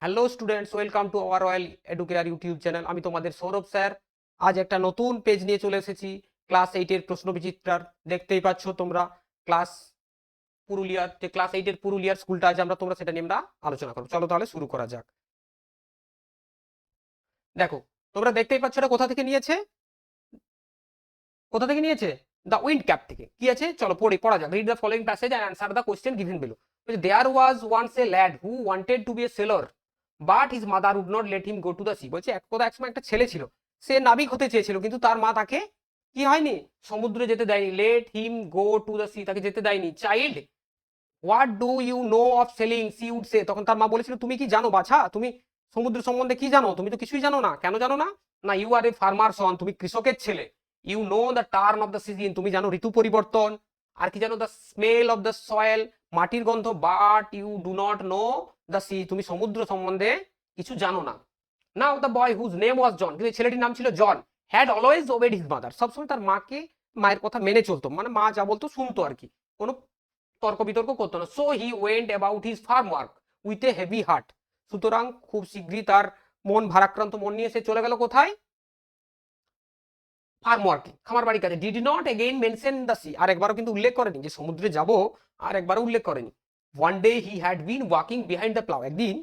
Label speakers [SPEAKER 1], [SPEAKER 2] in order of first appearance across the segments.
[SPEAKER 1] Hello students, welcome to our royal educare YouTube channel. আমি তোমাদের Sourav sir. আজ একটা নতুন পেজ নিয়ে চলে এসেছি, ক্লাস 8-এর প্রশ্ন বিচিত্রার। দেখতেই পাচ্ছ তোমরা ক্লাস পুরুলিয়ার, যে ক্লাস 8-এর পুরুলিয়ার স্কুলটা আছে, তোমরা সেটা নিয়ে আমরা আলোচনা করবো। চলো তাহলে শুরু করা যাক। দেখো, তোমরা দেখতেই পাচ্ছ এটা কোথা থেকে নিয়েছে, কোথা থেকে নিয়েছে? দ্য উইন্ড ক্যাপ থেকে। কি আছে চলো পড়া যাক। Read the following passage and answer the question given below. There was once a lad who wanted to be a sailor but his mother would not let him go to the sea. বলছে একসময় একটা ছেলে ছিল, সে নাবিক হতে চেয়েছিল, কিন্তু তার মা তাকে কি হয়নি, সমুদ্রে যেতে দেয়নি। Let him go to the sea, তাকে যেতে দেয়নি। Child, what do you know of sailing, she would say. তখন তার মা বলেছিল, তুমি কি জানো বাছা, তুমি সমুদ্র সম্বন্ধে কি জানো? তুমি তো কিছুই জানো না। কেন জানো না? না, ইউ আর এ ফার্মার সন, তুমি কৃষকের ছেলে। You know the turn of the season, তুমি জানো ঋতু পরিবর্তন। আর কি জানো? The smell of the soil, মাটির গন্ধ। But you do not know the sea, তুমি সমুদ্র সম্বন্ধে কিছু জানো না। Now the boy whose name was John, কিন্তু ছেলেটির নাম ছিল John, had always obeyed his mother, সবসময় তার মায়ের কথা মেনে চলতো, মানে মা যা বলতো শুনতো আর কি, কোনো তর্ক বিতর্ক করতো না। So he went about his farm work with a heavy heart, সুতরাং খুব শীঘ্রই তার ভারাক্রান্ত মন নিয়ে সে চলে গেল কোথায়? ফার্ম ওয়ার্কিং, খামার বাড়ির কাছে। Did not again mention the sea, আর একবারও কিন্তু উল্লেখ করেনি যে সমুদ্রে যাব, আর একবারও উল্লেখ করেনি। One day he had been walking behind the plough, একদিন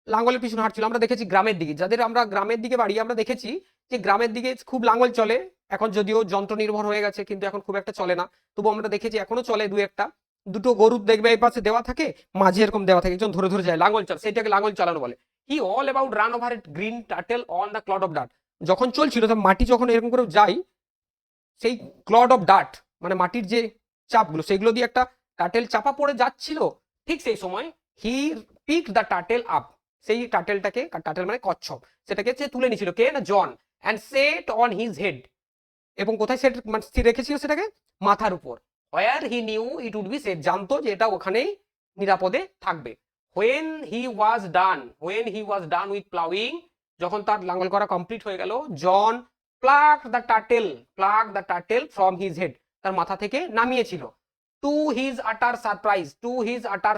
[SPEAKER 1] লাঙ্গলের পিছনে হাঁটছিল। আমরা দেখেছি গ্রামের দিকে, যাদের আমরা গ্রামের দিকে বাড়ি, আমরা দেখেছি যে গ্রামের দিকে খুব লাঙ্গল চলে। এখন যদিও যন্ত্র নির্ভর হয়ে গেছে, কিন্তু এখন খুব একটা চলে না, তবু আমরা দেখেছি এখনো চলে দু একটা। দুটো গরুর দেখবে এই পাশে দেওয়া থাকে, মাঝে এরকম দেওয়া থাকে, একজন ধরে ধরে যায়, লাঙ্গল চাল, সেটাকে লাঙ্গল চালানো বলে। He all about run over it green turtle on the clod of ডাট, যখন চলছিল তখন মাটি যখন এরকম করে যায়, সেই ক্লড অফ ডাট মানে মাটির যে চাপগুলো, সেগুলো দিয়ে একটা টাটেল চাপা পড়ে যাচ্ছিল। ঠিক সেই সময় he pick the turtle up, সেই টাটেলটাকে, টাটেল মানে কচ্ছপ, সেটাকে সে তুলে নিয়েছিল। কে না? John. And set on his head, এবং কোথায় সেট মানে স্থির রেখেছিল সেটাকে? মাথার উপর। Where he knew it would be set, জানতো যে এটা ওখানেই নিরাপদে থাকবে। When he was done with ploughing, যখন তার লাঙ্গল করা কমপ্লিট হয়ে গেল, John pluck the turtle from his head, তার মাথা থেকে নামিয়েছিল। টু হিজ আটার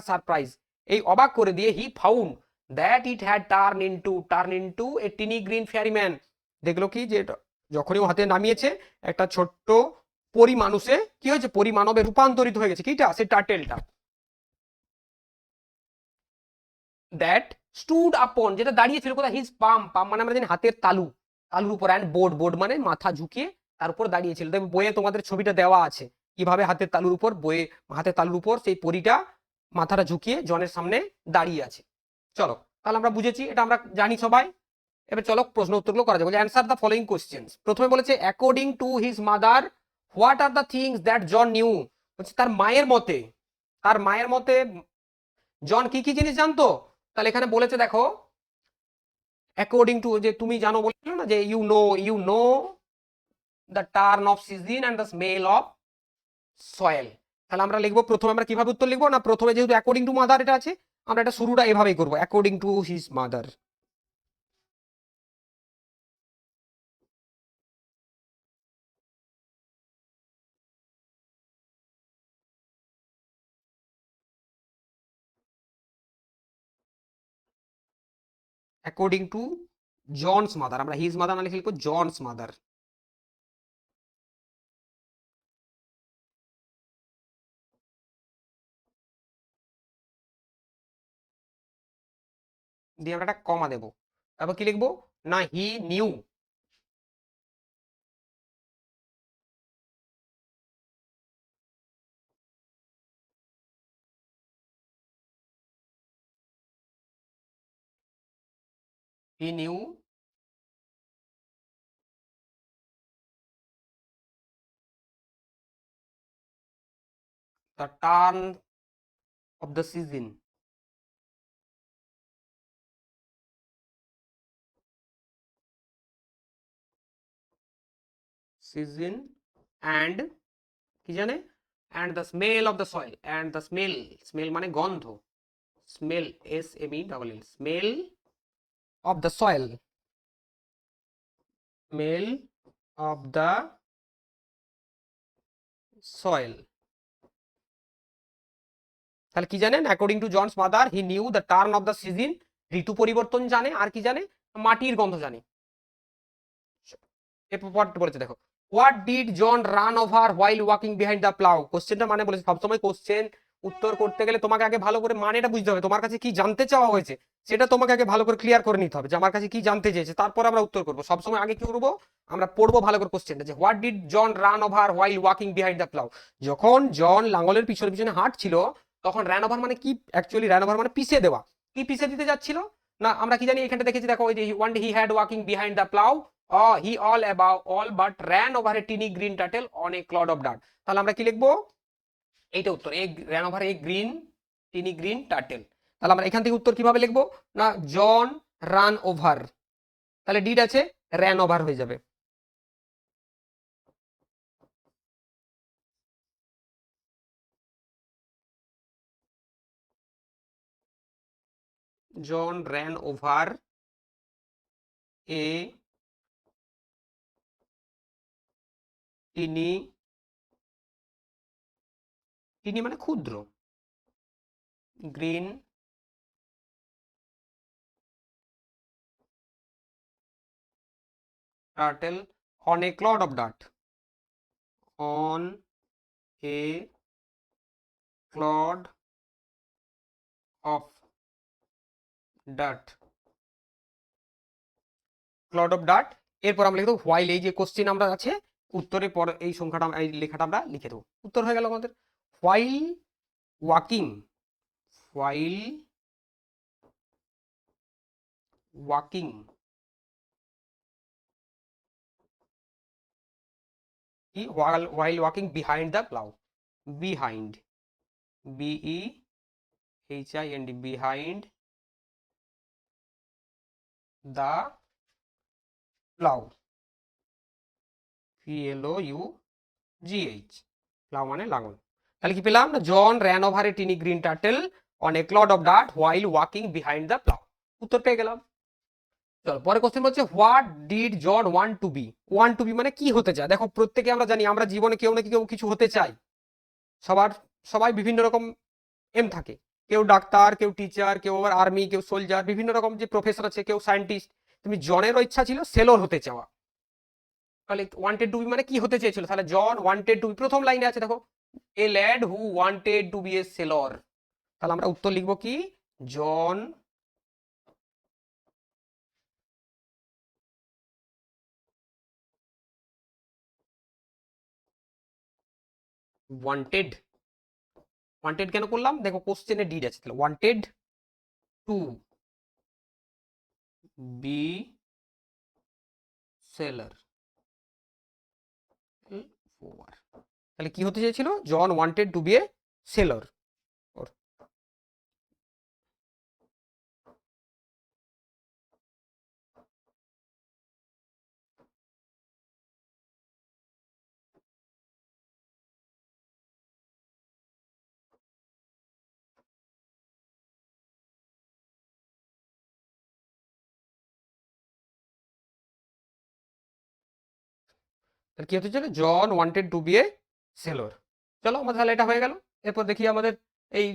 [SPEAKER 1] সারপ্রাইজ, এই অবাক করে দিয়ে, he found that it had turn into a tiny green ফেয়ারিম্যান, দেখলো কি যে যখনই ও হাতে নামিয়েছে, একটা ছোট্ট পরিমানুষে কি হয়েছে, পরিমানবে রূপান্তরিত হয়ে গেছে। কিটা? সে টার্টেলটা। দ্যাট স্টুড আপন, যেটা দাঁড়িয়ে ছিল কোথায়? হিজ পাম মানে আমরা জানি হাতের তালু, তালুর উপর। অ্যান্ড বোর্ড মানে মাথা ঝুঁকিয়ে তার উপর দাঁড়িয়েছিল। তবে বইয়ে তোমাদের ছবিটা দেওয়া আছে কিভাবে হাতের তালুর উপর, বইয়ে হাতের তালুর উপর সেই পরিটা মাথাটা ঝুঁকিয়ে জনের সামনে দাঁড়িয়ে আছে। চলো তাহলে আমরা বুঝেছি, এটা আমরা জানি সবাই। এবার চলো প্রশ্ন উত্তরগুলো করা যাবে। Answer the following questions. প্রথমে বলেছে according to his mother what are the things that John knew, হচ্ছে তার মায়ের মতে, তার মায়ের মতে জন কি কি জিনিস জানতো। তাহলে এখানে বলেছে দেখো, অ্যাকর্ডিং টু, যে তুমি জানো বলেছিল না, যে you know the turn of season and the smell of soil. তাহলে আমরা লিখবো, প্রথমে আমরা কিভাবে উত্তর লিখবো না, প্রথমে যেহেতু অ্যাকর্ডিং টু মাদার এটা আছে, আমরা এটা শুরুটা এভাবেই করবো, according to his mother. According to John's mother, আমরা হিজ মাদার না লিখে লিখবো জনস মাদার। দিয়ে আমরা একটা কমা দেবো। তারপর কি লিখবো না, he knew, he knew the turn of the season, season and কি জানে, and the smell of the soil, and the smell, smell মানে গন্ধ, smell, SMEL, smell of the soil, smell of the soil. তাহলে কি জানেন? According to John's mother he knew the turn of the season ঋতু পরিবর্তন জানে, আর কি জানে, মাটির গন্ধ জানে। এরপর বলেছে দেখো, what did John run over while walking behind the plough. কোশ্চেনটা মানে বলেছে সবসময় কোশ্চেন উত্তর করতে গেলে তোমাকে আগে ভালো করে মানেটা বুঝতে হবে, তোমার কাছে কি জানতে চাওয়া হয়েছে সেটা তোমাকে আগে ভালো করে ক্লিয়ার করে নিতে হবে, যে আমার কাছে কি জানতে চেয়েছে, তারপর আমরা উত্তর করবো। সবসময় আগে কি করবো, আমরা পড়বো ভালো করে কোশ্চেনটা, যে what did John run over while walking behind the plough. যখন জন লাঙ্গলের পিছনে পিছনে হাঁটছিল তখন র্যান ওভার মানে কি, অ্যাকচুয়ালি র্যান ওভার মানে পিছিয়ে দেওয়া। কি পিছিয়ে দিতে যাচ্ছিল না, আমরা কি জানি এখানটা দেখেছি দেখো, ওই যে one day he had walking behind the plough, he all about all but ran over a tiny green turtle on a clod of dirt. তাহলে আমরা কি লিখবো, এইটা উত্তর, এ ran over a green tiny green turtle. তাহলে আমরা এখান থেকে উত্তর কিভাবে লিখবো না, জন রান ওভার, তাহলে ডিড আছে র্যান ওভার হয়ে যাবে। জন ran over a tiny, tiny মানে ক্ষুদ্র, green turtle on a clod of dirt, on a clod of dirt, clod of dirt. এরপর আমরা লিখে দেবো হোয়াইল, এই যে কোশ্চেন আমরা আছে উত্তরের পর এই সংখ্যাটা এই লেখাটা আমরা লিখে দেবো, উত্তর হয়ে গেল আমাদের। হোয়াইল ওয়াকিং, হোয়াইল ওয়াকিং কি, while walking behind the plow, behind, BEHIND, behind the plow, PLOUGH, plow মানে লাঙল। তাহলে কি পেলাম না, John ran over a tiny green turtle on a clod of dirt while walking behind the plow, উত্তর পেয়ে গেলাম। চলো পরে কোশ্চেন বলছে, what did John want to be. Want to be মানে কি হতে চায়। দেখো প্রত্যেকে আমরা জানি আমরা জীবনে কেউ না কেউ কিছু হতে চাই, সবার সবাই বিভিন্ন রকম এম থাকে, কেউ ডাক্তার, কেউ টিচার, কেউ আবার আর্মি, কেউ সোলজার, বিভিন্ন রকম যে প্রফেসর আছে, কেউ সায়েন্টিস্ট। তুমি জনেরও ইচ্ছা ছিল সেলর হতে চাওয়া, তাহলে ওয়ান্টেড টু বি মানে কি হতে চেয়েছিল, তাহলে জন ওয়ান্টেড টু বি, প্রথম লাইনে আছে দেখো, a lad who wanted to be a sailor. তাহলে আমরা উত্তর লিখবো কি, জন ওয়ান্টেড, ওয়ান্টেড কেন করলাম দেখো কোশ্চেনে ডিড আছে, তাহলে ওয়ান্টেড টু বি সেলার, তাহলে কি হতে চেয়েছিল, জন wanted to be a Sailor. কি হতে চলে, জন wanted to be a Sailor. চলো আমাদের তাহলে এটা হয়ে গেল। এরপর দেখি আমাদের এই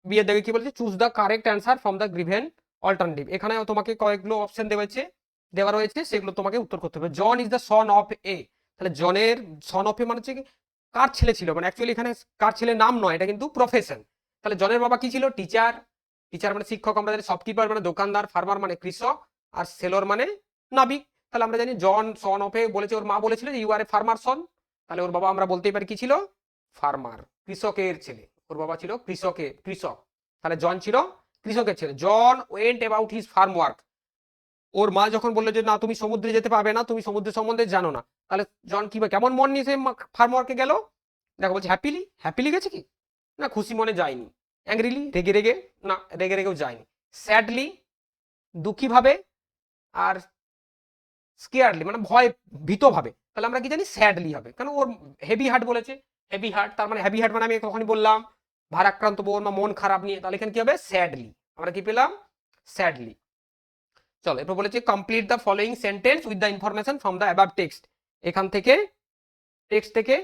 [SPEAKER 1] বিয়ের দেখে কি বলছে, choose the correct answer from the given alternative. এখানে তোমাকে কয়েকগুলো অপশন দেওয়া রয়েছে, সেগুলো তোমাকে উত্তর করতে হবে। John is the son of a, তাহলে জনের সন অফ এ মানে হচ্ছে কার ছেলে ছিল, মানে অ্যাকচুয়ালি এখানে কার ছেলে নাম নয়, এটা কিন্তু প্রফেশন। তাহলে জনের বাবা কি ছিল, টিচার, টিচার মানে শিক্ষক, আমরা জানি শপকিপার মানে দোকানদার, ফার্মার মানে কৃষক, আর সেলর মানে নাবিক। তাহলে আমরা জানি জন সন অফ এ বলেছে, ওর মা বলেছিল যে ইউ আর এ ফার্মার সন, তাহলে ওর বাবা আমরা বলতেই পারি কি ছিল, ফার্মার, কৃষকের ছেলে, ওর বাবা ছিল কৃষক, তাহলে জন ছিল কৃষকের ছেলে। John went about his farm work, ওর মা যখন বললো যে না তুমি সমুদ্রে যেতে পারবে না, তুমি সমুদ্রের সম্বন্ধে জানো না, তাহলে জন কি কেমন মন নিয়ে সে ফার্ম ওয়ার্কে গেল, দেখো বলছে হ্যাপিলি, হ্যাপিলি গেছে কি না, খুশি মনে যায়নি, অ্যাংরিলি রেগে রেগে, না রেগে রেগেও যায়নি, স্যাডলি দুঃখী ভাবে, আর স্কেয়ারলি মানে ভীত ভাবে। তাহলে আমরা কি জানি স্যাডলি হবে, কারণ ওর হেভি হার্ট বলেছে, হেভি হার্ট, তার মানে হেভি হার্ট মানে আমি কখনই বললাম ভারাক্রান্ত বোন বা মন খারাপ নিয়ে, তাহলে এখানে কি হবে স্যাডলি, আমরা কি পেলাম স্যাডলি। চলো এরপর বলেছে complete the following sentence with the information from the above text. এখান থেকে টেক্সট থেকে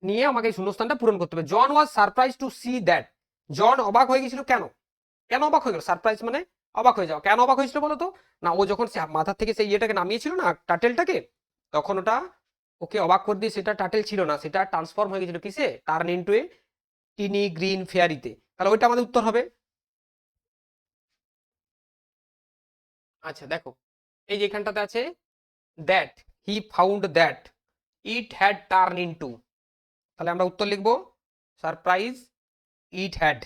[SPEAKER 1] নিয়ে আমাকে এই শূন্যস্থানটা পূরণ করতে হবে। John was surprise to see that, John অবাক হয়ে গেছিল কেন, কেন অবাক হয়ে গেল, সারপ্রাইজ মানে অবাক হয়ে যাও। কেন অবাক হয়েছিল বলো তো? না, ও যখন মাথার থেকে সেই ইয়েটাকে নামিয়েছিল না, টাটেলটাকে, তখন ওটা ওকে অবাক করে দিয়ে সেটা টাটেল ছিল না, সেটা ট্রান্সফর্ম হয়ে গেছিল কিসে, turn into a tiny green ফেয়ারিতে। তাহলে ওইটা আমাদের উত্তর হবে। আচ্ছা দেখো, এই যে এখানটাতে আছে that he found that it had turn into, তাহলে আমরা উত্তর লিখবো surprise it had.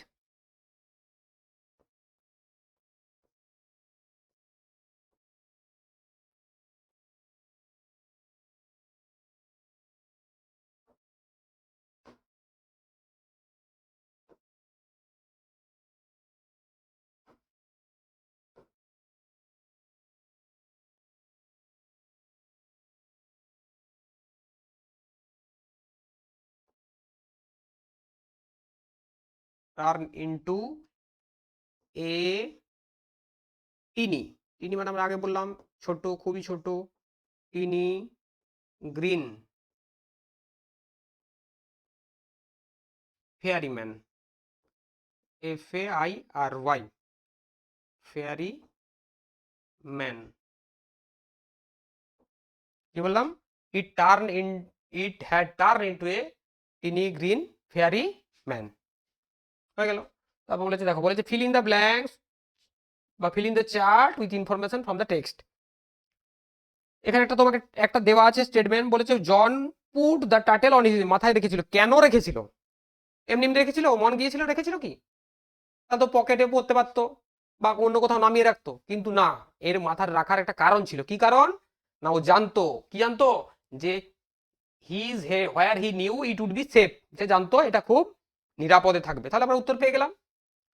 [SPEAKER 1] Turn into a tiny, tiny মানে আমরা আগে বললাম ছোট, খুবই ছোট, tiny green fairy man, FAIRY, fairy man. কি বললাম? It turn in, it had turn into a tiny green fairy man. হয়ে গেল। তারপর বলেছে দেখো, বলেছে ফিল ইন দ্য ব্ল্যাঙ্কস বা fill in the chart with information from the text. এখানে একটা তোমাকে একটা দেওয়া আছে স্টেটমেন্ট, বলেছে John put the turtle on his, মাথায় রেখেছিল, কেন রেখেছিল? এমনি এমনি রেখেছিল, মন গিয়েছিল রেখেছিল কি? তা তো পকেটে পড়তে পারতো বা অন্য কোথাও নামিয়ে রাখতো, কিন্তু না, এর মাথার রাখার একটা কারণ ছিল। কি কারণ? না, ও জানতো, কি জানতো, যে his he where he knew it would be safe, সে জানতো এটা খুব নিরাপদে থাকবে। তাহলে আমরা উত্তর পেয়ে গেলাম।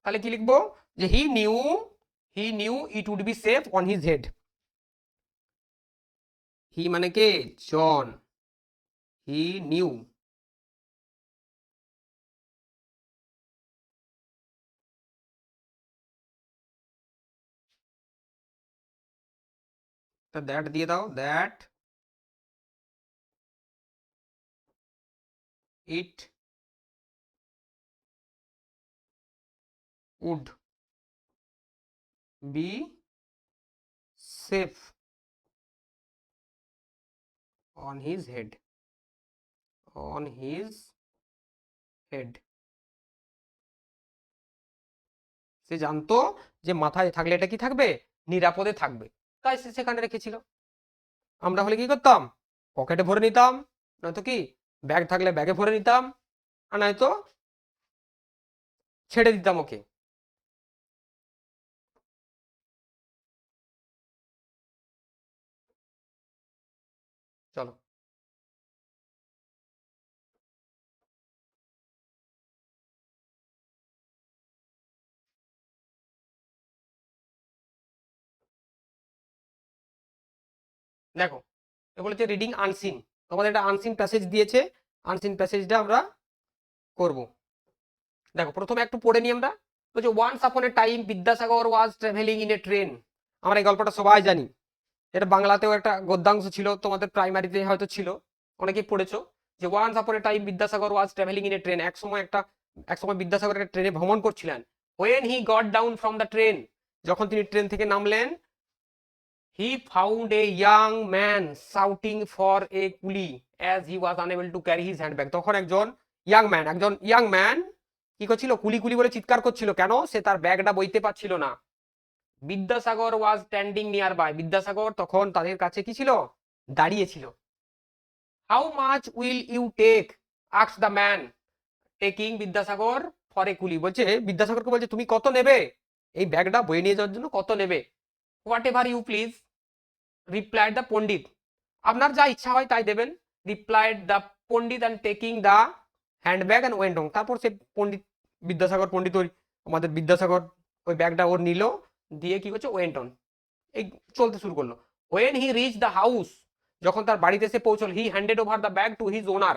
[SPEAKER 1] তাহলে কি লিখবো? যে he knew it would be safe on his head. He মানে কে? জন। হি নিউ, দ্যাট দিয়ে দাও, that it would be safe on his head, on his head. সে জানতো যে মাথায় থাকলে এটা কি থাকবে, নিরাপদে থাকবে, তাই সে সেখানে রেখেছিল। আমরা হলে কি করতাম? পকেটে ভরে নিতাম, নয়তো কি ব্যাগ থাকলে ব্যাগে ভরে নিতাম, আর নয়তো ছেড়ে দিতাম ওকে। চলো দেখো, এ বলেছে রিডিং আনসিন, তোমাদের একটা আনসিন প্যাসেজ দিয়েছে, আনসিন প্যাসেজটা আমরা করব। দেখো প্রথমে একটু পড়ে নিই আমরা। বলছে once upon a time Vidyasagar was travelling in a train. আমরা এই গল্পটা সবাই জানি, এটা বাংলাতেও একটা গদ্যাংশ ছিল, তোমাদের প্রাইমারিতে হয়তো ছিল, অনেকেই পড়েছো। যে once upon a time Vidyasagar was travelling in a train, এক সময় বিদ্যাসাগর একটা ট্রেনে ভ্রমণ করছিলেন। When he got down from the train, যখন তিনি ট্রেন থেকে নামলেন, he found a young man shouting for a coolie as he was unable to carry his handbag. তখন একজন ইয়াং ম্যান কি করছিল? কুলি কুলি বলে চিৎকার করছিল। কেন? সে তার ব্যাগটা বইতে পারছিল না। Vidyasagar was standing nearby, Vidyasagar তখন তাদের কাছে কি ছিল? দাঁড়িয়েছিল। How much will you take, ask the man taking Vidyasagar for a coolie. বলছে বিদ্যাসাগরকে, বলছে তুমি কত নেবে এই ব্যাগটা বয়ে নিয়ে যাওয়ার জন্য, কত নেবে? Whatever you please, replied the pandit, আপনার যা ইচ্ছা হয় তাই দেবেন। Replied the pandit and taking the handbag and went home. তারপর সে পণ্ডিত, পণ্ডিত ওই আমাদের বিদ্যাসাগর ওই ব্যাগটা ওর নিল, দিয়ে কি করছে, ওয়েন্ট অন, এই চলতে শুরু করলো। When he reach the house, যখন তার বাড়িতে এসে পৌঁছল, হি handed over the bag to his ওনার,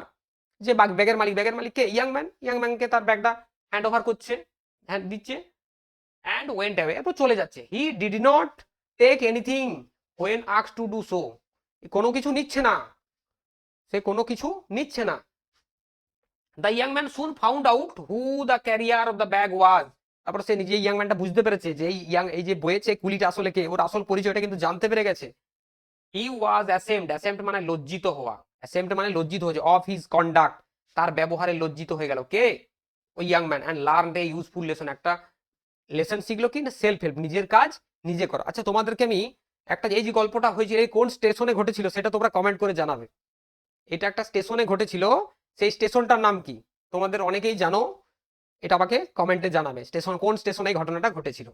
[SPEAKER 1] যে ব্যাগের মালিককে ইয়াং ম্যানকে তার ব্যাগটা হ্যান্ড ওভার করছে, হ্যান্ড দিচ্ছে, অ্যান্ড ওয়েন্ট অ্যাওয়ে, এরপর চলে যাচ্ছে। He did not take anything when asked to do so, কোনো কিছু নিচ্ছে না, সে কোনো কিছু নিচ্ছে না। The young man soon found out who the carrier of the bag ওয়াজ, তারপর সে নিজে ইয়াং ম্যানটা বুঝতে পেরেছে যে এই যে বয়েছে কুলিটা আসলে কে, ওর আসল পরিচয়টা কিন্তু জানতে পেরে গেছে। হি ওয়াজ অ্যাসেমড, অ্যাসেমড মানে লজ্জিত হওয়া, অ্যাসেমড মানে লজ্জিত হয়েছে, অফ হিজ কন্ডাক্ট, তার ব্যবহারে লজ্জিত হয়ে গেল কে, ওই young man, and learn a useful lesson, একটা লেসন শিখলো কি না, সেলফ হেল্প, নিজের কাজ নিজে করা। আচ্ছা তোমাদেরকে আমি একটা, এই যে গল্পটা হয়েছিল এই কোন স্টেশনে ঘটেছিল সেটা তোমরা কমেন্ট করে জানাবে। এটা একটা স্টেশনে ঘটেছিল, সেই স্টেশনটার নাম কি? তোমাদের অনেকেই জানো, এটা আমাকে কমেন্টে জানাবে স্টেশন, কোন স্টেশনে এই ঘটনাটা ঘটেছিল।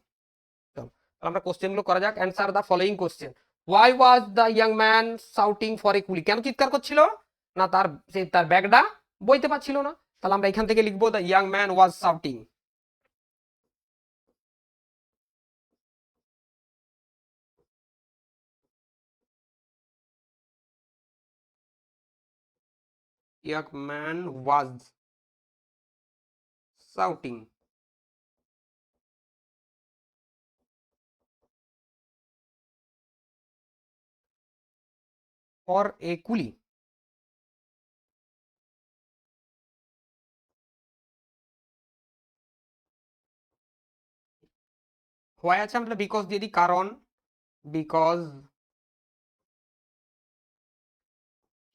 [SPEAKER 1] চলো আমরা কোশ্চেনগুলো করা যাক। Answer the following question. Why was the young man shouting for a coolie? কেন চিৎকার করছিল? না তার ব্যাগটা বইতে পারছিল না। তাহলে আমরা এখান থেকে লিখবো the young man was shouting. Young man was shouting for a কুলি। হোয়াই আছে, আমরা বিকজ দিয়ে দিই, কারণ, because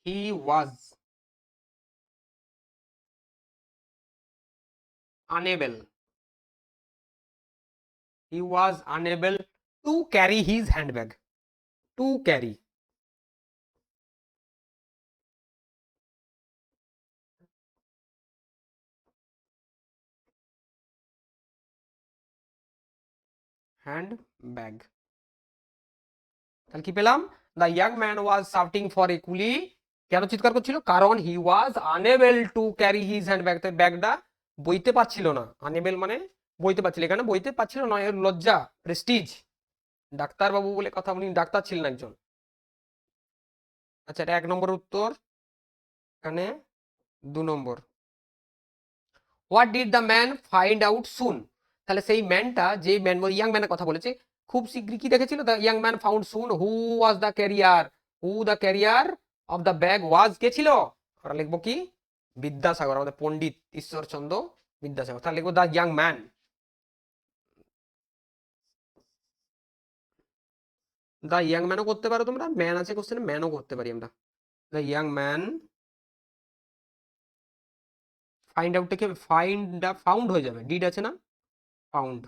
[SPEAKER 1] he was unable, he was unable to carry his handbag, to carry, handbag। তাহলে কি পেলাম? The young man was shouting for a coolie, কেন চিৎকার করছিল? কারণ he was unable to carry his handbag, তাই ব্যাগটা বইতে পারছিল না। আনএবল মানে বইতে পারছিল, এখানে বইতে পারছিল না, এর লজ্জা, প্রেস্টিজ। ডাক্তার বাবু বলে কথা, উনি ডাক্তার ছিলেন একজন। আচ্ছা এটা 1 নম্বর উত্তর, এখানে 2 number. What did the man find out soon? তাহলে সেই ম্যানটা, যে ম্যান ইয়াং ম্যানের কথা বলেছে, খুব শীঘ্রই কি দেখেছিল? The young man found soon who was the carrier, who the carrier of the bag was, কে ছিল? আমরা লিখবো কি? বিদ্যাসাগর, আমাদের পণ্ডিত ঈশ্বরচন্দ্র বিদ্যাসাগর। তাহলে লিখবো the young man. The young ম্যানও করতে পারো তোমরা, ম্যান আছে কোশ্চেনে, ম্যানও করতে পারি আমরা। The young man, find out থেকে ফাইন্ড ফাউন্ড হয়ে যাবে, ডিড আছে না, ফাউন্ড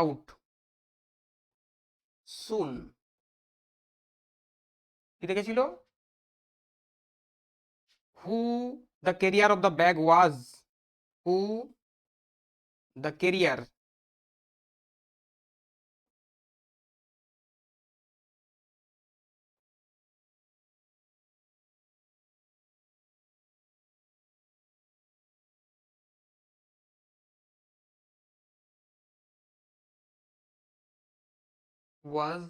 [SPEAKER 1] আউট সুন, কি দেখেছিল? Who the carrier of the bag was, who the carrier was,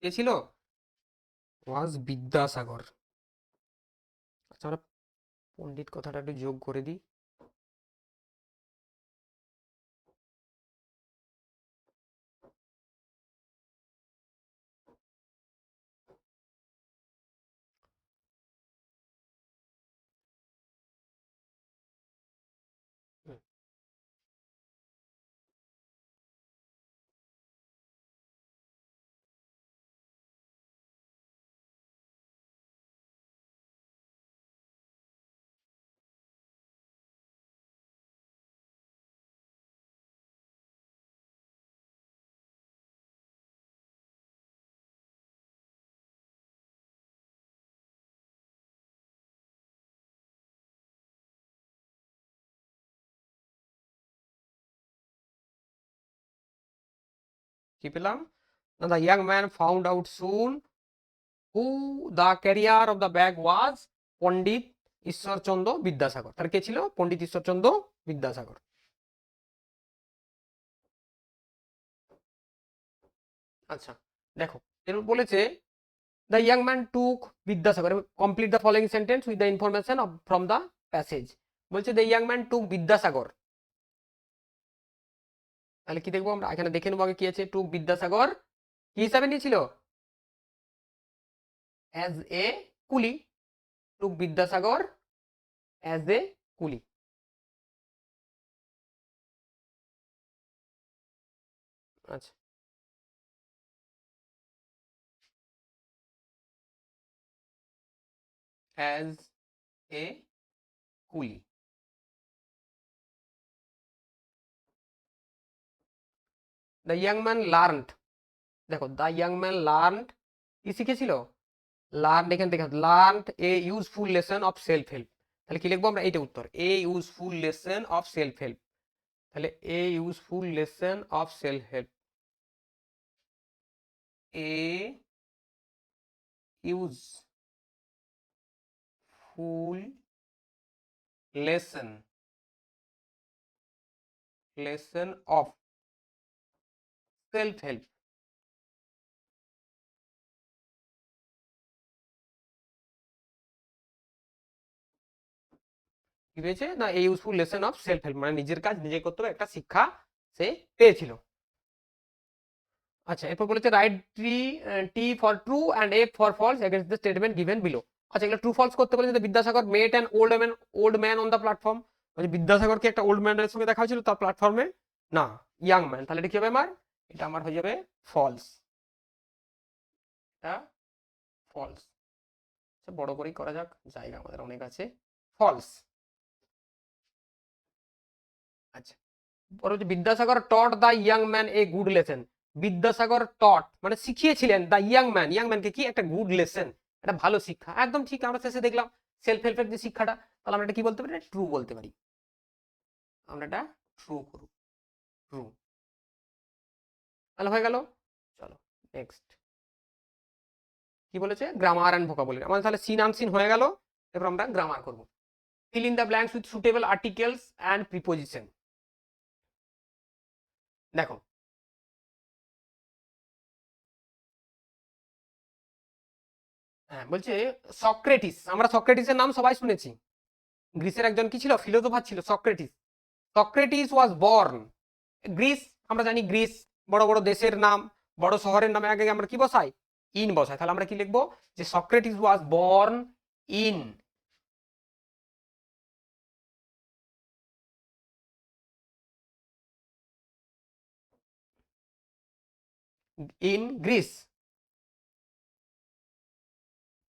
[SPEAKER 1] কে ছিল? ওয়াজ বিদ্যাসাগর। আচ্ছা আমরা পণ্ডিত কথাটা একটু যোগ করে দিই। কি পেলাম? না, the young man found out soon who the carrier of the bag was Pandit Ishwar Chandra Vidyasagar. তার কে ছিল? পণ্ডিত ঈশ্বরচন্দ্র বিদ্যাসাগর। আচ্ছা দেখো, এর বলেছে the young man took Vidyasagar, complete the following sentence with the information from the passage. বলছে দ্য ইয়াং ম্যান টুক বিদ্যাসাগর, তাহলে কি দেখবো আমরা? এখানে দেখে নেবো আগে কি আছে। টুক বিদ্যাসাগর কি হিসাবে নিয়েছিল? অ্যাজ এ কুলি, টুক বিদ্যাসাগর অ্যাজ এ কুলি। আচ্ছা, as a coolie. The young man learned, দেখো দ্য ইয়াং ম্যান লার্নড কি শিখেছিল, লার্ন এখান থেকে learned a useful lesson of self help. তাহলে কি লিখবো আমরা, এইটা উত্তর, a useful lesson of self help. তাহলে a useful lesson of self help, a useful lesson of self help. কি পেয়েছে না, এই useful lesson of self help মানে নিজের কাজ নিজে করতে হবে একটা শিক্ষা সে পেয়েছিল। আচ্ছা, এরপর বলেছে write T for true and F for false against the statement given below. আচ্ছা, এগুলো ট্রু ফলস করতে বলেছে। Vidyasagar met an old man on the platform, বলছে বিদ্যাসাগরকে একটা ওল্ড ম্যানের সঙ্গে দেখা হয়েছিল তার প্ল্যাটফর্মে, না ইয়াং ম্যান। তাহলে এটা কি হবে আমার, এটা আমার হয়ে যাবে ফলস, এটা ফলস। বড় করেই করা যাক, জায়গা আমাদের অনেক আছে, ফলস। আচ্ছা, পরে হচ্ছে Vidyasagar taught the young man a good lesson. Vidyasagar taught মানে শিখিয়েছিলেন দ্য ইয়াং ম্যান, ইয়াং ম্যানকে কি একটা গুড লেসন, একটা ভালো শিক্ষা। একদম ঠিক, আমরা শেষে দেখলাম সেলফ হেল্পের যে শিক্ষাটা, তাহলে আমরা এটা কি বলতে পারি, ট্রু বলতে পারি, আমরা এটা ট্রু করব, ট্রু। তাহলে হয়ে গেল। চলো নেক্সট কি বলেছে, গ্রামার অ্যান্ড ভোকাবুলারি। আমাদের তাহলে সিন আনসিন হয়ে গেল, এরপর আমরা গ্রামার করব। Feel in the blanks with suitable articles and preposition. দেখো হ্যাঁ, বলছে সক্রেটিস, আমরা সক্রেটিসের নাম সবাই শুনেছি, গ্রিসের একজন কি ছিল, ফিলোসোফার ছিল Socrates. Socrates was born, Greece, আমরা জানি গ্রিস বড় বড় দেশের নাম, বড় শহরের নামে আগে আমরা কি বসাই, ইন বসাই। তাহলে আমরা কি লিখবো, যে Socrates was born in Greece.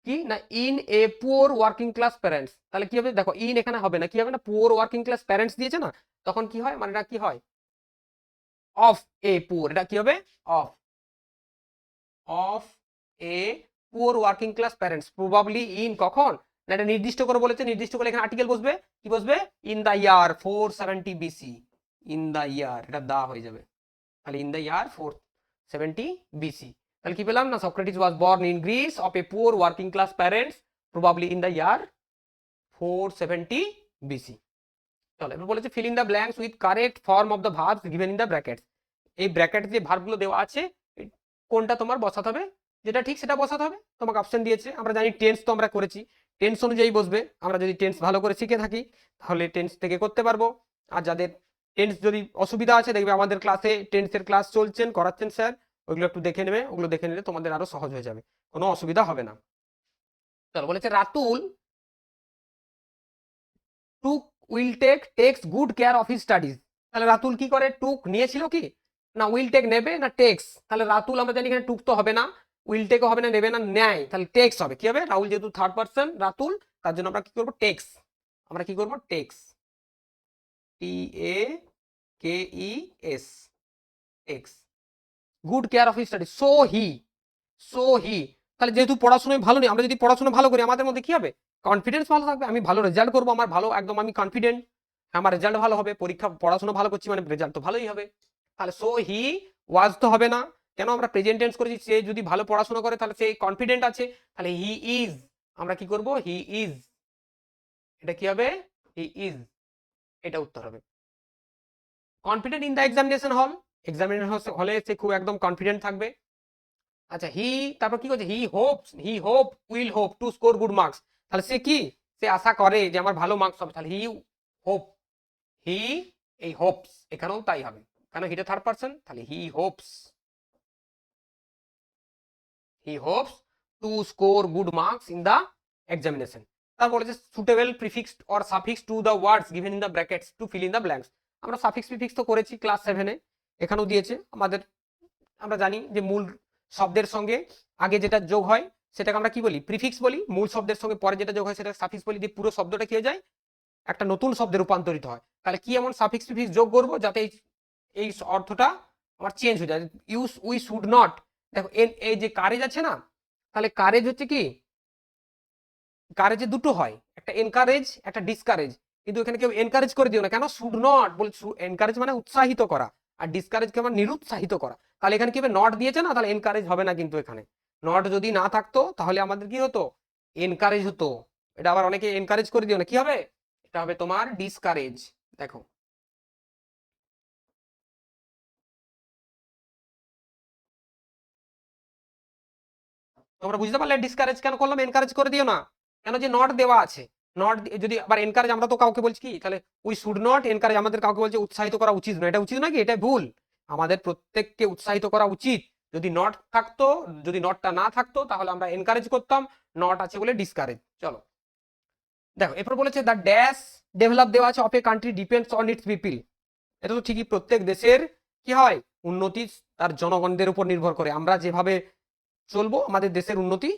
[SPEAKER 1] কি না, in a poor working class parents. তাহলে কি হবে, দেখো ইন এখানে হবে না, কি হবে না, পুয়ার ওয়ার্কিং ক্লাস প্যারেন্টস দিয়েছে না, তখন কি হয়, মানে এটা কি হয়, অফ এ পুয়ার, এটা কি হবে, of of a poor working class parents, probably in কখন না, এটা নির্দিষ্ট করে বলেছে, নির্দিষ্ট করে এখানে আর্টিকেল বসবে, কি বসবে, in the year 470 BC, in the year, এটা দা হয়ে যাবে, তাহলে ইন দা ইয়ার 470 বিসি। তাহলে কি পেলাম না, Socrates was born in Greece of a poor working class parents probably in the year 470 BC. চলো এবার বলেছে fill in the blanks with correct form of the verbs given in the brackets. এই bracket যে ভার্বগুলো দেওয়া আছে কোনটা তোমার বসাতে হবে, যেটা ঠিক সেটা বসাতে হবে। তোমাকে অপশন দিয়েছে, আমরা জানি টেন্স তো আমরা করেছি, টেন্স অনুযায়ী বসবে। আমরা যদি টেন্স ভালো করে শিখে থাকি তাহলে টেন্স থেকে করতে পারবো। আর যাদের টেন্স যদি অসুবিধা আছে, দেখবে আমাদের ক্লাসে টেন্সের ক্লাস চলছেন, করাচ্ছেন স্যার, ওইগুলো একটু দেখে নেবে, ওগুলো দেখে নিলে তোমাদের আরো সহজ হয়ে যাবে, কোনো অসুবিধা হবে না। চলো বলেছে Ratul took will take takes good care of his studies. তাহলে রাতুল কি করে, টুক নিয়েছিল কি না, উইল টেক নেবে না টেক্স। তাহলে রাতুল আমরা জানি এখানে টুক তো হবে না, উইল টেকও হবে না, নেবে না, নেয়, তাহলে টেক্স হবে। কি হবে, রাহুল যেহেতু থার্ড পার্সন রাতুল, তার জন্য আমরা কি করবো, টেক্স, আমরা কি করবো, takes, T A K E S, takes good care of his studies. So he তাহলে যেহেতু পড়াশোনায় ভালো নেই, আমরা যদি পড়াশোনা ভালো করি আমাদের মধ্যে কি হবে, কনফিডেন্স ভালো থাকবে, আমি ভালো রেজাল্ট করবো, আমার ভালো একদম আমি কনফিডেন্ট, আমার রেজাল্ট ভালো হবে, পরীক্ষা পড়াশোনা ভালো করছি মানে রেজাল্ট তো ভালোই হবে। তাহলে সো হি ওয়াজ তো হবে না, কেন, আমরা প্রেজেন্ট টেন্স করেছি, সে যদি ভালো পড়াশোনা করে তাহলে সে কনফিডেন্ট আছে, তাহলে হি ইজ, আমরা কি করব, হি ইজ, এটা কি হবে, হি ইজ, এটা উত্তর হবে। কনফিডেন্ট ইন দ্য এক্সামিনেশন হল, এক্সামিনেশন হলে সে খুব একদম কনফিডেন্ট থাকবে। আচ্ছা হি, তারপর কি করছে, he hope will hope to score good marks. তাহলে সে কি, সে আশা করে যে আমার ভালো মার্কস হবে, তাহলে হোপ হি, এই হোপস এখানেও তাই হবে, কেন হিটা থার্ড পারসন, তাহলে he hopes to score good marks in the examination. তারপর বলেছে suitable prefix or suffix to the words given in the brackets to fill in the blanks. আমরা সাফিক্স প্রিফিক্স তো করেছি ক্লাস 7-এ, এখানেও দিয়েছে আমাদের আমরা জানি যে মূল শব্দের সঙ্গে আগে যেটা যোগ হয় সেটাকে আমরা কি বলি, প্রিফিক্স বলি। মূল শব্দের সঙ্গে পরে যেটা যোগ হয় সেটা সাফিক্স বলি, দিয়ে পুরো শব্দটা কি হয়ে যায়, একটা নতুন শব্দে রূপান্তরিত হয়। তাহলে কি এমন সাফিক্স প্রিফিক্স যোগ করবো যাতে এই অর্থটা আমার চেঞ্জ হয়ে যায়। ইউজ উই শুড নট, দেখো এই যে কারেজ আছে না, তাহলে কারেজ হচ্ছে কি, কারেজে দুটো হয়, একটা এনকারেজ একটা ডিসকারেজ। কিন্তু এখানে কেউ এনকারেজ করে দিও না, কেন, শুড নট বলে, এনকারেজ মানে উৎসাহিত করা, আর ডিসকারেজ কে মানে নিরুৎসাহিত করা। তাহলে এখানে কি হবে, নট দিয়েছে না, তাহলে এনকারেজ হবে না। কিন্তু এখানে নট যদি না থাকতো তাহলে আমাদের কি হতো, এনকারেজ হতো। এটা আবার অনেকে এনকারেজ করে দিও না, কি হবে, এটা হবে তোমার ডিসকারেজ। দেখো তোমরা বুঝতে পারলে ডিসকারেজ কেন করলাম, এনকারেজ করে দিও না, কেন, যে নট দেওয়া আছে। নট যদি আবার এনকারেজ, আমরা তো কাউকে বলছি কি, তাহলে উই শুড নট এনকারেজ, আমাদের কাউকে বলছে উৎসাহিত করা উচিত নয়, এটা উচিত নাকি, এটা ভুল। আমাদের প্রত্যেককে উৎসাহিত করা উচিত। যদি নট থাকতো, যদি নটটা না থাকতো তাহলে আমরা এনকারেজ করতাম, নট আছে বলে ডিসকারেজ। চলো দেখো এরপর বলেছে দ্য ড্যাশ ডেভেলপ দেওয়া আছে of a country depends on its people. এটা তো ঠিকই, প্রত্যেক দেশের কি হয়, উন্নতি তার জনগণদের উপর নির্ভর করে। আমরা যেভাবে চলবো আমাদের দেশের উন্নতি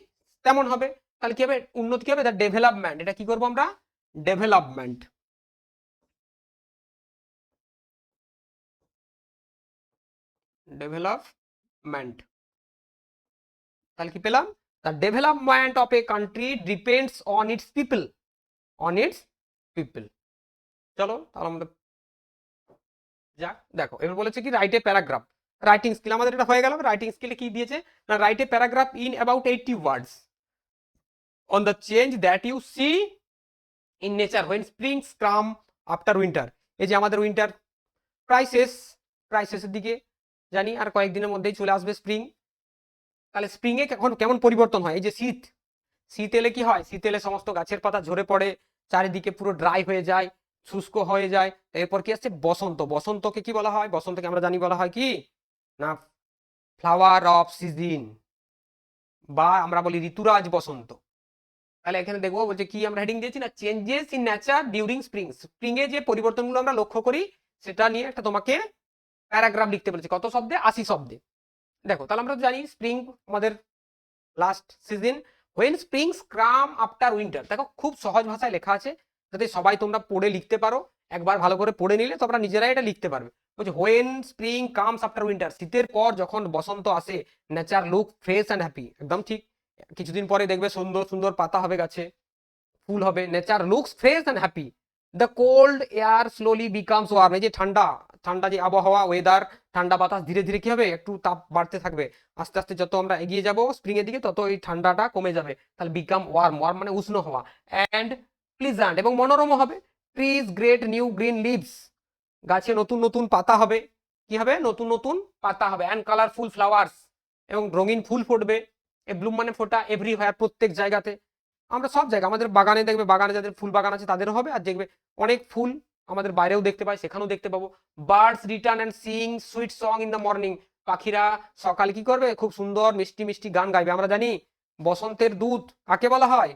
[SPEAKER 1] তেমন হবে। তাহলে কি হবে, উন্নতি কি হবে, দ্য ডেভেলপমেন্ট, এটা কি করবো আমরা, ডেভেলপমেন্ট। ডেভেলপমেন্ট, তাহলে কি পেলাম, the development of a country depends on its people, on its people. চলো তাহলে আমরা যাক, দেখো এবার বলেছে কি write a paragraph, writing skill আমাদের এটা হয়ে গেল। রাইটিং স্কিলে কি দিয়েছে না, write a paragraph in about 80 words on the change that you see in nature when springs come after winter. এই যে আমাদের উইন্টার প্রায় শেষ, প্রায় শেষের দিকে জানি, আর কয়েকদিনের মধ্যেই চলে আসবে স্প্রিং। তাহলে স্প্রিং এ এখন কেমন পরিবর্তন হয়, এই যে শীত, শীত এলে কি হয়, শীত এলে সমস্ত গাছের পাতা ঝরে পড়ে, চারিদিকে পুরো ড্রাই হয়ে যায়, শুষ্ক হয়ে যায়। এরপর কি আসছে বসন্ত, বসন্তকে কি বলা হয়, বসন্তকে আমরা জানি বলা হয় কি না, ফ্লাওয়ার অফ সিজন, বা আমরা বলি ঋতুরাজ বসন্ত। তাহলে এখানে দেখবো বলছে কি, আমরা হেডিং দিয়েছি না, changes in nature during spring, spring এ যে পরিবর্তনগুলো আমরা লক্ষ্য করি সেটা নিয়ে একটা তোমাকে প্যারাগ্রাফ লিখতে বলেছে, কত শব্দে, 80 শব্দে। দেখো তাহলে আমরা জানি স্প্রিং আমাদের last season, when springs come after winter. দেখো খুব সহজ ভাষায় লেখা আছে, যাতে সবাই তোমরা পড়ে লিখতে পারো। একবার ভালো করে পড়ে নিলে তোমরা নিজেরাই এটা লিখতে পারবে। বলছে when spring comes after winter, শীতের পর যখন বসন্ত আসে, nature look fresh and happy, একদম ঠিক। কিছুদিন পরে দেখবে সুন্দর সুন্দর পাতা হবে গাছে, ফুল হবে, nature looks fresh and happy. The cold air slowly becomes warm, এই যে ঠান্ডা, ঠান্ডা যে আবহাওয়া, ওয়েদার, ঠান্ডা বাতাস ধীরে ধীরে কি হবে, একটু তাপ বাড়তে থাকবে। আস্তে আস্তে যত আমরা এগিয়ে যাব স্প্রিং এর দিকে, তত এই ঠান্ডাটা কমে যাবে। তাহলে বিকাম ওয়ার্ম, ওয়ার্ম মানে উষ্ণ হওয়া, অ্যান্ড প্লিজেন্ট এবং মনোরম হবে। Trees great new green leaves, গাছে নতুন নতুন পাতা হবে, কি হবে, নতুন নতুন পাতা হবে। অ্যান্ড কালারফুল ফ্লাওয়ার্স, এবং রঙিন ফুল ফুটবে। এ ব্লুম মানে ফোটা, এভরিহোয়ার প্রত্যেক জায়গাতে, আমরা সব জায়গায়, আমাদের বাগানে দেখবে, বাগানে যাদের ফুল বাগান আছে তাদেরও হবে, আর দেখবে অনেক ফুল আমাদের বাইরেও দেখতে পাই, সেখানেও দেখতে পাবো। Birds return and sing sweet song in the morning, পাখিরা সকালে কি করবে, খুব সুন্দর মিষ্টি মিষ্টি গান গাইবে। আমরা জানি বসন্তের দূত কাকে বলা হয়,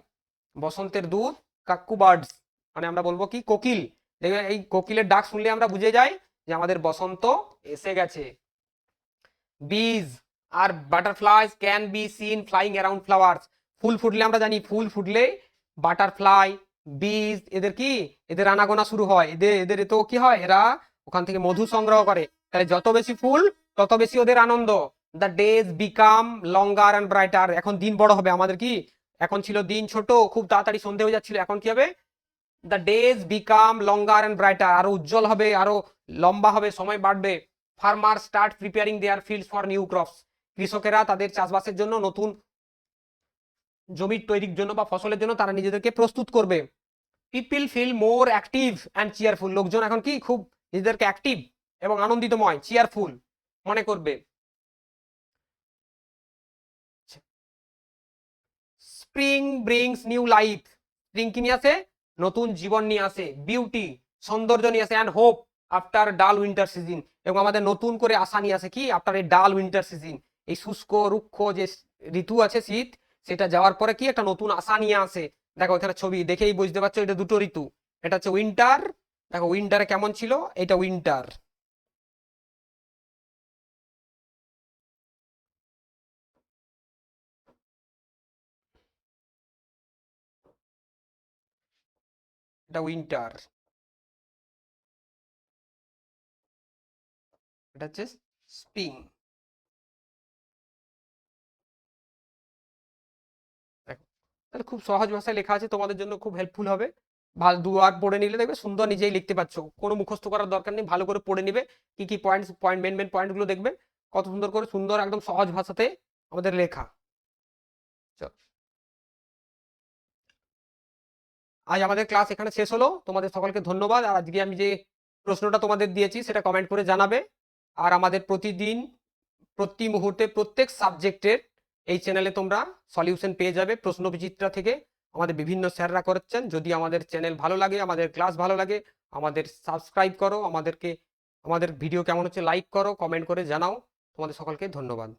[SPEAKER 1] বসন্তের দূত কাক্কু বার্ডস, মানে আমরা বলবো কি কোকিল। দেখবে এই কোকিলের ডাক শুনলে আমরা বুঝে যাই যে আমাদের বসন্ত এসে গেছে। বিজ আর butterflies can be seen flying around flowers, ফুল ফুটলে আমরা জানি, ফুল ফুটলে বাটারফ্লাই, বিজ, এদের কি, এদের আনাগোনা শুরু হয়, এদের এদের তো কি হয়, এরা ওখান থেকে মধু সংগ্রহ করে। তাহলে যত বেশি ফুল তত বেশি ওদের আনন্দ। The days become longer and brighter, এখন দিন বড় হবে আমাদের কি, এখন ছিল দিন ছোট, খুব তাড়াতাড়ি সন্ধে হয়ে যাচ্ছিল, এখন কি হবে, the days become longer and brighter, আরো উজ্জ্বল হবে, আরো লম্বা হবে, সময় বাড়বে। Farmer start preparing their fields for new crops, কৃষকেরা তাদের চাষবাসের জন্য, নতুন জমির তৈরির জন্য বা ফসলের জন্য তারা নিজেদেরকে প্রস্তুত করবে। People feel more active and cheerful, লোকজন এখন কি খুব নিজেদেরকে অ্যাক্টিভ এবং আনন্দিতময়, চেয়ারফুল মনে করবে। Spring brings new life, spring কি নিয়ে আসে, নতুন জীবন নিয়ে আসে। বিউটি, সৌন্দর্য নিয়ে আসে। অ্যান্ড হোপ আফটার ডাল উইন্টার সিজন, এবং আমাদের নতুন করে আশা নিয়ে আসে কি, আফটার এই ডাল উইন্টার সিজন, এই শুষ্ক রুক্ষ যে ঋতু আছে শীত, সেটা যাওয়ার পরে কি একটা নতুন আশা নিয়ে আসে। দেখো এখানে ছবি দেখেই বুঝতে পারছো এটা দুটো ঋতু, এটা হচ্ছে উইন্টার, দেখো উইন্টারে কেমন ছিল, এটা উইন্টার। এটা উইন্টার, এটা হচ্ছে স্প্রিং। দেখো, তাহলে খুব সহজ ভাষায় লেখা আছে, তোমাদের জন্য খুব হেল্পফুল হবে। ভালো দুবার পড়ে নিলে দেখবে সুন্দর নিজেই লিখতে পারছো, কোনো মুখস্থ করার দরকার নেই, ভালো করে পড়ে নিবে। কি কি মেন পয়েন্টগুলো দেখবে কত সুন্দর করে, সুন্দর একদম সহজ ভাষাতে আমাদের লেখা। চলো, আজ আমাদের ক্লাস এখানে শেষ হলো। তোমাদের সকলকে ধন্যবাদ। আর আজকে আমি যে প্রশ্নটা তোমাদের দিয়েছি সেটা কমেন্ট করে জানাবে। আর আমাদের প্রতিদিন, প্রতি মুহূর্তে, প্রত্যেক সাবজেক্টের এই চ্যানেলে তোমরা সলিউশন পেয়ে যাবে প্রশ্ন বিচিত্রা থেকে। আমাদের বিভিন্ন স্যাররা করাচ্ছেন। যদি আমাদের চ্যানেল ভালো লাগে, আমাদের ক্লাস ভালো লাগে, আমাদের সাবস্ক্রাইব করো, আমাদের ভিডিও কেমন হচ্ছে লাইক করো, কমেন্ট করে জানাও। তোমাদের সকলকে ধন্যবাদ।